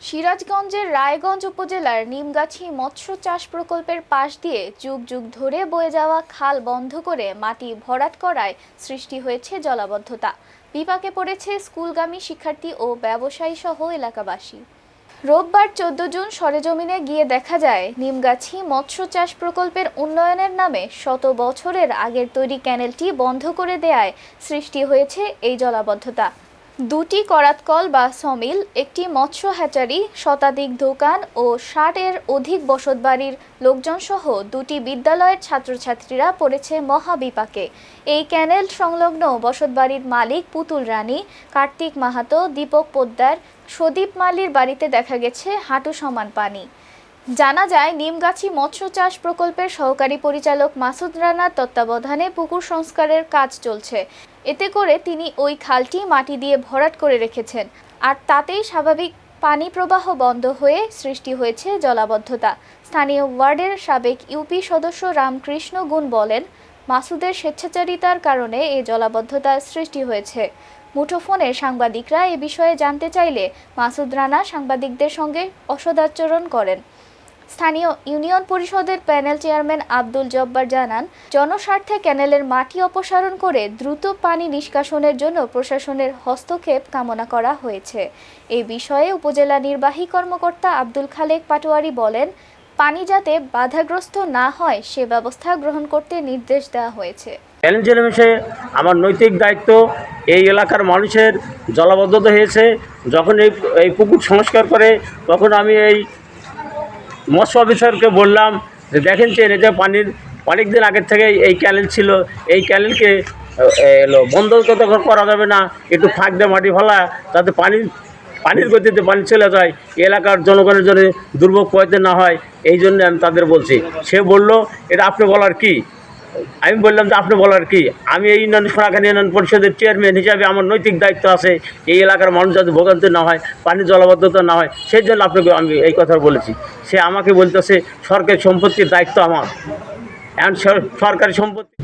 সিরাজগঞ্জের রায়গঞ্জ উপজেলার নিমগাছি মৎস্য চাষ প্রকল্পের পাশ দিয়ে যুগ যুগ ধরে বয়ে যাওয়া খাল বন্ধ করে মাটি ভরাট করায় সৃষ্টি হয়েছে জলাবদ্ধতা। বিপাকে পড়েছে স্কুলগামী শিক্ষার্থী ও ব্যবসায়ী সহ এলাকাবাসী। রোববার 14 জুন সরেজমিনে গিয়ে দেখা যায় নিমগাছি মৎস্য চাষ প্রকল্পের উন্নয়নের নামে শত বছরের আগের তৈরি ক্যানেলটি বন্ধ করে দেয়ায় সৃষ্টি হয়েছে এই জলাবদ্ধতা। দুটি করাতকল বা সমিল, একটি মৎস্য হ্যাচারি, শতাধিক দোকান ও 60-এর অধিক বসতবাড়ির লোকজনসহ দুটি বিদ্যালয়ের ছাত্রছাত্রীরা পড়েছে মহাবিপাকে। এই ক্যানেল সংলগ্ন বসতবাড়ির মালিক পুতুল রানী, কার্তিক মাহাতো, দীপক পোদ্দার, সদীপ মালির বাড়িতে দেখা গেছে হাঁটু সমান পানি। জানা যায়, নিমগাছি মৎস্য চাষ প্রকল্পের সহকারী পরিচালক মাসুদ রানার তত্ত্বাবধানে পুকুর সংস্কারের কাজ চলছে। এতে করে তিনি ওই খালটি মাটি দিয়ে ভরাট করে রেখেছেন, আর তাতেই স্বাভাবিক পানি প্রবাহ বন্ধ হয়ে সৃষ্টি হয়েছে জলাবদ্ধতা। স্থানীয় ওয়ার্ডের সাবেক ইউপি সদস্য রামকৃষ্ণ গুণ বলেন, মাসুদের স্বেচ্ছাচারিতার কারণে এই জলাবদ্ধতার সৃষ্টি হয়েছে। মুঠোফোনে সাংবাদিকরা এ বিষয়ে জানতে চাইলে মাসুদ রানা সাংবাদিকদের সঙ্গে অসদাচরণ করেন। স্থানীয় ইউনিয়ন পরিষদের প্যানেল চেয়ারম্যান আব্দুল জব্বার জানান, জনস্বার্থে ক্যানেলের মাটি অপসারণ করে দ্রুত পানি নিষ্কাশনের জন্য প্রশাসনের হস্তক্ষেপ কামনা করা হয়েছে। এই বিষয়ে উপজেলা নির্বাহী কর্মকর্তা আব্দুল খালেক পাটোয়ারি বলেন, পানি যাতে বাধাগ্রস্ত না হয় সে ব্যবস্থা গ্রহণ করতে নির্দেশ দেওয়া হয়েছে। চ্যালেঞ্জের বিষয়ে আমার নৈতিক দায়িত্ব। এই এলাকার মানুষের জলাবদ্ধতা হয়েছে, যখন এই পুকুর সংস্কার করে তখন আমি এই মৎস্য অফিসারকে বললাম যে দেখেন যে এটা পানির অনেক দিন আগের থেকে এই ক্যানেল ছিল, এই ক্যানেলকে বন্ধ করা যাবে না, একটু ফাঁক দিয়ে মাটি ফেলা যাতে পানির গতিতে পানি চলে যায়, এলাকার জনগণের জন্য দুর্ভোগ পোহাতে না হয়, এই জন্য আমি তাদের বলছি। সে বলল, এটা আপনি বলার কি? আমি বললাম যে আপনি বলার কি, আমি এই সোনাখালী ইউনিয়ন পরিষদের চেয়ারম্যান হিসাবে আমার নৈতিক দায়িত্ব আছে এই এলাকার মানুষ যাতে ভোগান্তি না হয়, পানি জলাবদ্ধতা না হয়, সেই জন্য আপনাকে আমি এই কথা বলেছি। সে আমাকে বলতেছে সরকারি সম্পত্তির দায়িত্ব আমার, এখন সরকারি সম্পত্তি